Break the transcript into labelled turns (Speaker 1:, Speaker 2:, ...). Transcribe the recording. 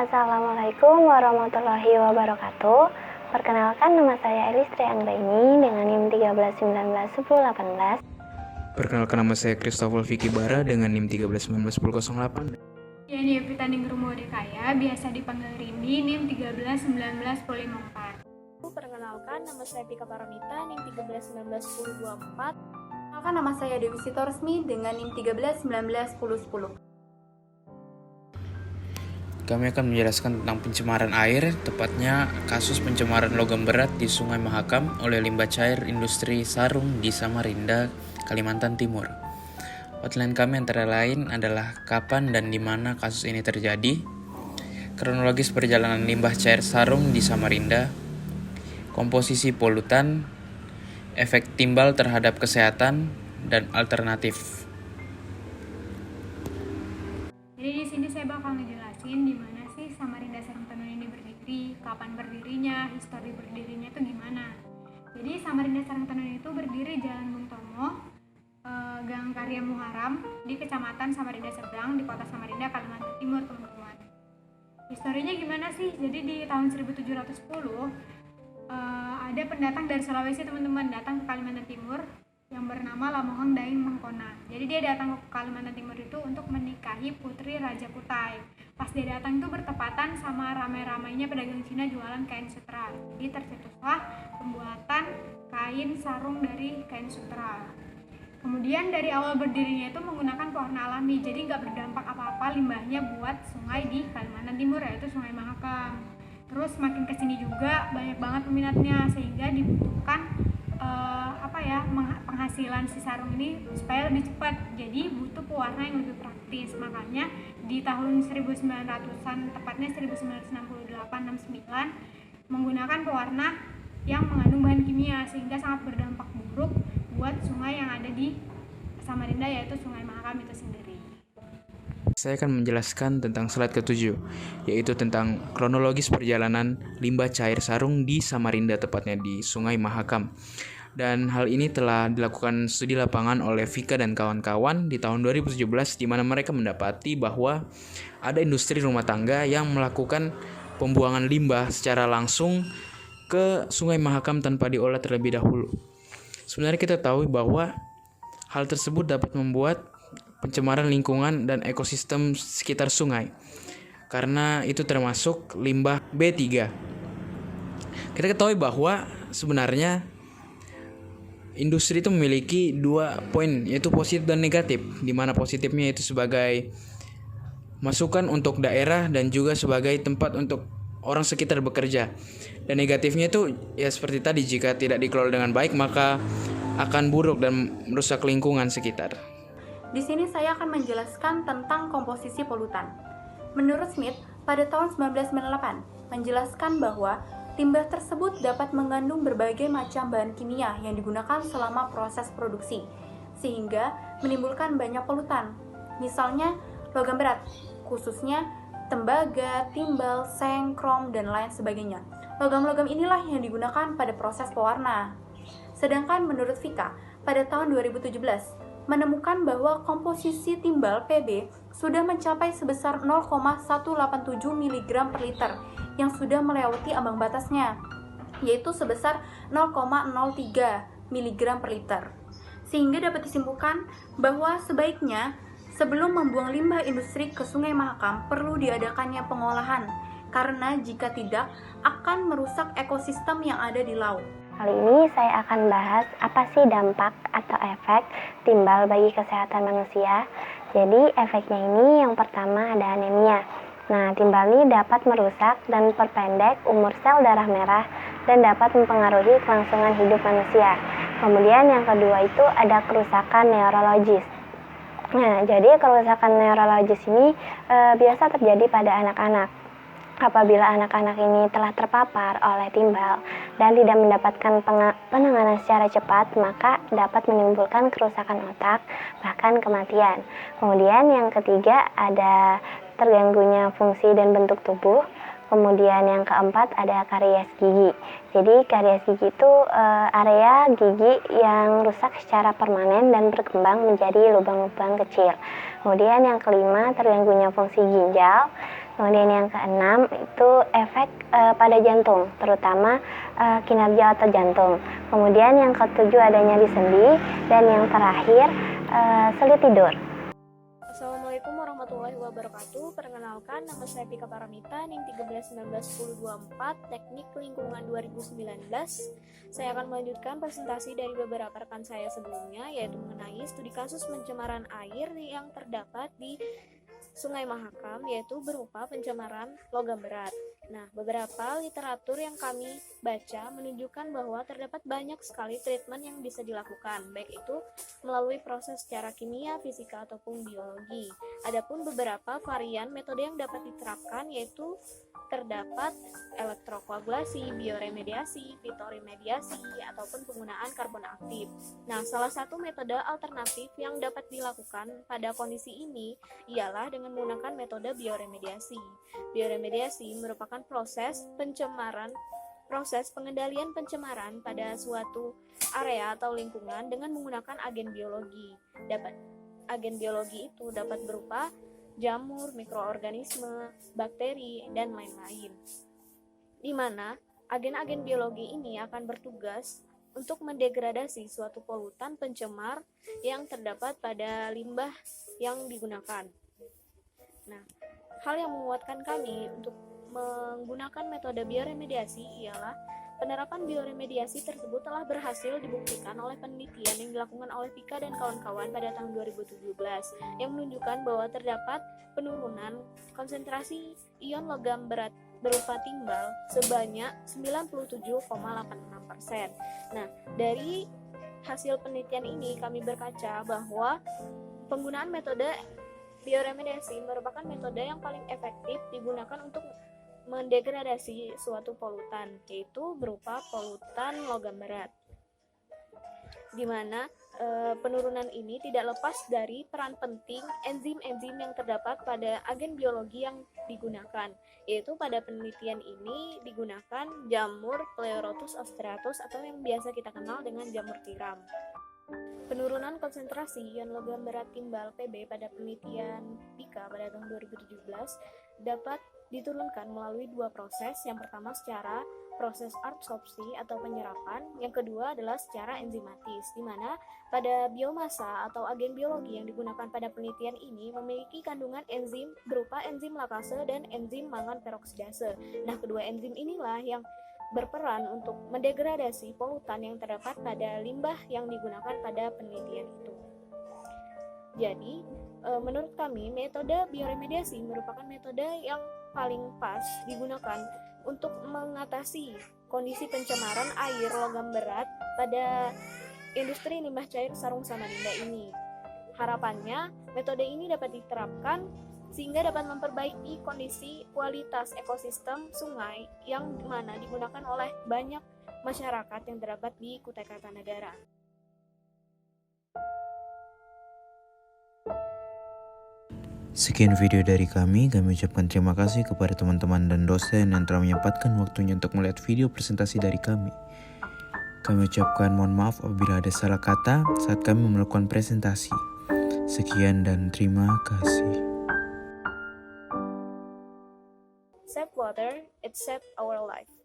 Speaker 1: Assalamualaikum warahmatullahi wabarakatuh. Perkenalkan, nama saya Elistri Anggraini dengan NIM 13191018.
Speaker 2: Perkenalkan, nama saya Christopher Vicky Bara dengan NIM 13191008.
Speaker 3: Yani Epitaning Rumo Dekaya, biasa dipanggil Rindi, NIM 13191054.
Speaker 4: Perkenalkan, nama saya Pika Paramita, NIM 13191024. Perkenalkan, nama saya Dewi Sitoresmi dengan NIM 13191010.
Speaker 2: Kami akan menjelaskan tentang pencemaran air, tepatnya kasus pencemaran logam berat di Sungai Mahakam oleh limbah cair industri sarung di Samarinda, Kalimantan Timur. Outline kami antara lain adalah kapan dan di mana kasus ini terjadi, kronologis perjalanan limbah cair sarung di Samarinda, komposisi polutan, efek timbal terhadap kesehatan, dan alternatif.
Speaker 3: Jadi di sini saya bakal ngejelasin di mana sih Samarinda Sarung Tenun ini berdiri, kapan berdirinya, histori berdirinya itu gimana. Jadi Samarinda Sarung Tenun itu berdiri Jalan Bung Tomo, Gang Karya Muharam di Kecamatan Samarinda Seberang di Kota Samarinda, Kalimantan Timur, teman-teman. Historinya gimana sih? Jadi di tahun 1710 ada pendatang dari Sulawesi, teman-teman, datang ke Kalimantan Timur yang bernama Lamohang Daeng Mengkona. Jadi dia datang ke Kalimantan Timur itu untuk menikahi putri Raja Kutai. Pas dia datang itu bertepatan sama ramai-ramainya pedagang Cina jualan kain sutra. Jadi tercetuslah pembuatan kain sarung dari kain sutra. Kemudian dari awal berdirinya itu menggunakan pewarna alami, jadi nggak berdampak apa-apa limbahnya buat sungai di Kalimantan Timur, yaitu Sungai Mahakam. Terus makin kesini juga banyak banget peminatnya, sehingga dibutuhkan penghasilan si sarung ini supaya lebih cepat. Jadi butuh pewarna yang lebih praktis. Makanya di tahun 1900-an, tepatnya 1968-69, menggunakan pewarna yang mengandung bahan kimia, sehingga sangat berdampak buruk buat sungai yang ada di Samarinda, yaitu Sungai Mahakam itu sendiri.
Speaker 2: Saya akan menjelaskan tentang slide ke-7, yaitu tentang kronologis perjalanan limbah cair sarung di Samarinda, tepatnya di Sungai Mahakam. Dan hal ini telah dilakukan studi lapangan oleh Vika dan kawan-kawan di tahun 2017, di mana mereka mendapati bahwa ada industri rumah tangga yang melakukan pembuangan limbah secara langsung ke Sungai Mahakam tanpa diolah terlebih dahulu. Sebenarnya kita tahu bahwa hal tersebut dapat membuat pencemaran lingkungan dan ekosistem sekitar sungai, karena itu termasuk limbah B3. Kita ketahui bahwa sebenarnya industri itu memiliki 2 poin, yaitu positif dan negatif, di mana positifnya itu sebagai masukan untuk daerah dan juga sebagai tempat untuk orang sekitar bekerja. Dan negatifnya itu ya seperti tadi, jika tidak dikelola dengan baik maka akan buruk dan merusak lingkungan sekitar.
Speaker 4: Di sini saya akan menjelaskan tentang komposisi polutan. Menurut Smith, pada tahun 1998, menjelaskan bahwa limbah tersebut dapat mengandung berbagai macam bahan kimia yang digunakan selama proses produksi, sehingga menimbulkan banyak polutan. Misalnya, logam berat, khususnya tembaga, timbal, seng, krom, dan lain sebagainya. Logam-logam inilah yang digunakan pada proses pewarna. Sedangkan menurut Vika, pada tahun 2017, menemukan bahwa komposisi timbal Pb sudah mencapai sebesar 0,187 mg per liter yang sudah melewati ambang batasnya, yaitu sebesar 0,03 mg per liter. Sehingga dapat disimpulkan bahwa sebaiknya sebelum membuang limbah industri ke Sungai Mahakam perlu diadakannya pengolahan, karena jika tidak akan merusak ekosistem yang ada di laut.
Speaker 1: Kali ini saya akan bahas apa sih dampak atau efek timbal bagi kesehatan manusia. Jadi efeknya ini yang pertama ada anemia. Nah, timbal ini dapat merusak dan perpendek umur sel darah merah dan dapat mempengaruhi kelangsungan hidup manusia. Kemudian yang kedua itu ada kerusakan neurologis. Nah, jadi kerusakan neurologis ini biasa terjadi pada anak-anak. Apabila anak-anak ini telah terpapar oleh timbal dan tidak mendapatkan penanganan secara cepat, maka dapat menimbulkan kerusakan otak, bahkan kematian. Kemudian yang ketiga ada terganggunya fungsi dan bentuk tubuh. Kemudian yang keempat ada karies gigi. Jadi karies gigi itu area gigi yang rusak secara permanen dan berkembang menjadi lubang-lubang kecil. Kemudian yang kelima terganggunya fungsi ginjal. Kemudian yang keenam itu efek pada jantung, terutama kinerja otot jantung. Kemudian yang ketujuh ada nyeri sendi, dan yang terakhir sulit tidur.
Speaker 5: Assalamualaikum warahmatullahi wabarakatuh. Perkenalkan, nama saya Pika Paramita, NIM 13191024, Teknik Lingkungan 2019. Saya akan melanjutkan presentasi dari beberapa rekan saya sebelumnya, yaitu mengenai studi kasus pencemaran air yang terdapat di Sungai Mahakam, yaitu berupa pencemaran logam berat. Nah, beberapa literatur yang kami baca menunjukkan bahwa terdapat banyak sekali treatment yang bisa dilakukan, baik itu melalui proses secara kimia, fisika, ataupun biologi. Adapun beberapa varian metode yang dapat diterapkan yaitu terdapat elektrokoagulasi, bioremediasi, fitoremediasi, ataupun penggunaan karbon aktif. Nah, salah satu metode alternatif yang dapat dilakukan pada kondisi ini ialah dengan menggunakan metode bioremediasi. Bioremediasi merupakan proses pengendalian pencemaran pada suatu area atau lingkungan dengan menggunakan agen biologi. Agen biologi itu dapat berupa jamur, mikroorganisme, bakteri, dan lain-lain. Di mana agen-agen biologi ini akan bertugas untuk mendegradasi suatu polutan pencemar yang terdapat pada limbah yang digunakan. Nah, hal yang menguatkan kami untuk menggunakan metode bioremediasi ialah penerapan bioremediasi tersebut telah berhasil dibuktikan oleh penelitian yang dilakukan oleh Pika dan kawan-kawan pada tahun 2017 yang menunjukkan bahwa terdapat penurunan konsentrasi ion logam berat berupa timbal sebanyak 97,86%. Nah, dari hasil penelitian ini kami berkaca bahwa penggunaan metode bioremediasi merupakan metode yang paling efektif digunakan untuk mendegradasi suatu polutan, yaitu berupa polutan logam berat, di mana penurunan ini tidak lepas dari peran penting enzim-enzim yang terdapat pada agen biologi yang digunakan, yaitu pada penelitian ini digunakan jamur Pleurotus asperatus atau yang biasa kita kenal dengan jamur tiram. Penurunan konsentrasi ion logam berat timbal Pb pada penelitian Pika pada tahun 2017 dapat diturunkan melalui dua proses. Yang pertama secara proses adsorpsi atau penyerapan, yang kedua adalah secara enzimatis, di mana pada biomasa atau agen biologi yang digunakan pada penelitian ini memiliki kandungan enzim berupa enzim lakase dan enzim mangan peroksidase. Nah, kedua enzim inilah yang berperan untuk mendegradasi polutan yang terdapat pada limbah yang digunakan pada penelitian itu. Jadi, menurut kami, metode bioremediasi merupakan metode yang paling pas digunakan untuk mengatasi kondisi pencemaran air logam berat pada industri limbah cair Sarung Samarinda ini. Harapannya, metode ini dapat diterapkan sehingga dapat memperbaiki kondisi kualitas ekosistem sungai yang mana digunakan oleh banyak masyarakat yang terdapat di Kutai Kartanegara.
Speaker 6: Sekian video dari kami ucapkan terima kasih kepada teman-teman dan dosen yang telah menyempatkan waktunya untuk melihat video presentasi dari kami. Kami ucapkan mohon maaf apabila ada salah kata saat kami melakukan presentasi. Sekian dan terima kasih.
Speaker 5: Save water, it saves our life.